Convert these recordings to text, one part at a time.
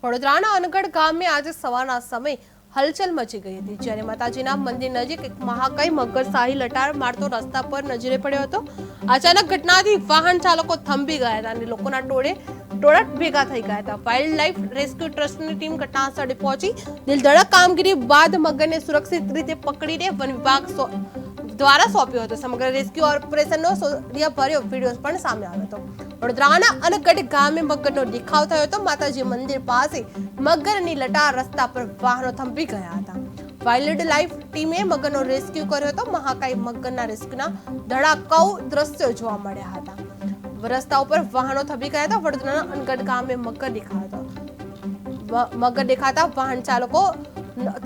વડોદરાના અનગઢ ગામે આજે સવારના સમયે હલચલ મચી ગઈ હતી, જ્યારે માતાજીના મંદિર નજીક એક મહાકાય મગર શાહી લટાર મારતો રસ્તા પર નજરે પડ્યો હતો। અચાનક ઘટનાથી વાહન ચાલકો થંભી ગયા હતા અને લોકોના ટોળા ભેગા થઈ ગયા હતા। વાઇલ્ડ લાઇફ રેસ્ક્યુ ટ્રસ્ટની ટીમ ઘટના સ્થળે પહોંચી દિલધડક કામગીરી બાદ મગરને સુરક્ષિત રીતે પકડીને વન વિભાગ દ્વારા સોંપ્યો હતો। સમગ્ર રેસ્ક્યુ ઓપરેશનનો સૌર્યભર્યો વિડીયો પણ સામે આવ્યો હતો। વડોદરાના અનગઢ ગામે મગરનો દેખાવ થયો હતો। માતાજી મંદિર પાસે મગરની લટાર રસ્તા પર વાહનો થંભી ગયા હતા। વાઇલ્ડ લાઇફ ટીમે મગરનો રેસ્ક્યુ કર્યો હતો। મહાકાય મગરના રેસ્ક્યુના ધડાકાઉ દ્રશ્યો જોવા મળ્યા હતા। રસ્તા ઉપર વાહનો થંભી ગયા હતા। વડોદરાના અનગઢ ગામે મગર દેખાતા વાહન ચાલકો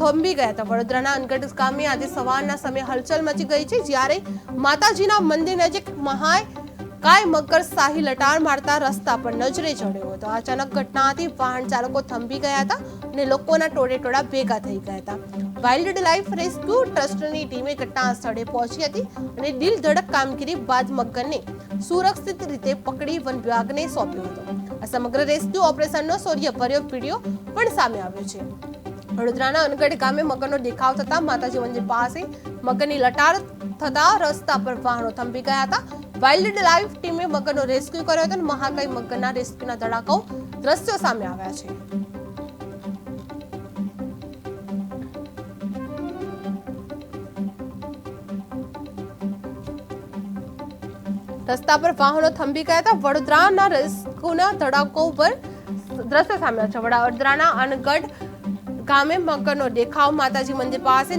થંભી ગયા હતા। વડોદરાના અનગઢ ગામે આજે સવારના સમયે હલચલ મચી ગઈ છે, જ્યારે માતાજીના મંદિર નજીક મહાકાય મગર શાહી લટાર મારતા રસ્તા પર નજરે ચડ્યો હતો। અચાનક ઘટનાથી વાહન ચાલકો થંભી ગયા હતા અને લોકોના ટોળા ભેગા થઈ ગયા હતા। વાઇલ્ડ લાઇફ રેસ્ક્યુ ટ્રસ્ટની ટીમે ઘટના સ્થળે પહોંચી હતી અને દિલધડક કામગીરી બાદ મગરને સુરક્ષિત રીતે પકડી વન વિભાગને સોંપ્યો હતો। આ સમગ્ર રેસ્ક્યુ ઓપરેશનનો સૌર્યભર્યો વિડીયો પણ સામે આવ્યો છે। વડોદરાના અનગઢ ગામે મગરનો દેખાવ થતા માતાજી મંદિર પાસે મગરની લટાર થતા રસ્તા પર વાહનો થંભી ગયા હતા। વાઇલ્ડ લાઇફ ટીમે મગરનો રેસ્ક્યુ કર્યો હતો અને મહાકાય મગરના રેસ્ક્યુના ધડાકાઓ દ્રશ્યો સામે આવ્યા છે। રસ્તા પર વાહનો થંભી ગયા હતા। વડોદરાના રેસ્ક્યુના ધડાકાઓ પર દ્રશ્યો સામે આવ્યા છે। વડોદરાના અનગઢ ગામે મગરનો દેખાવ માતાજી મંદિર પાસે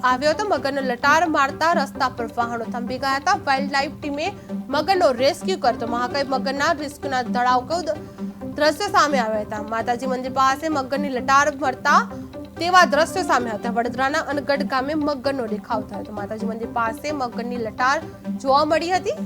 આવ્યો હતો। મગરનો લટાર મારતા રસ્તા પર વાહનો થંભી ગયા હતા। વાઇલ્ડ લાઇફ ટીમે મગરનો રેસ્ક્યુ કરતો મહાકાય મગરના રેસ્ક્યુના ધડાકાઉ દ્રશ્યો સામે આવ્યા હતા। માતાજી મંદિર પાસે મગરની લટાર મારતા તેવા દ્રશ્યો સામે આવ્યા હતા। વડોદરાના અનગઢ ગામે મગરનો દેખાવ થયો હતો। માતાજી મંદિર પાસે મગરની લટાર જોવા મળી હતી।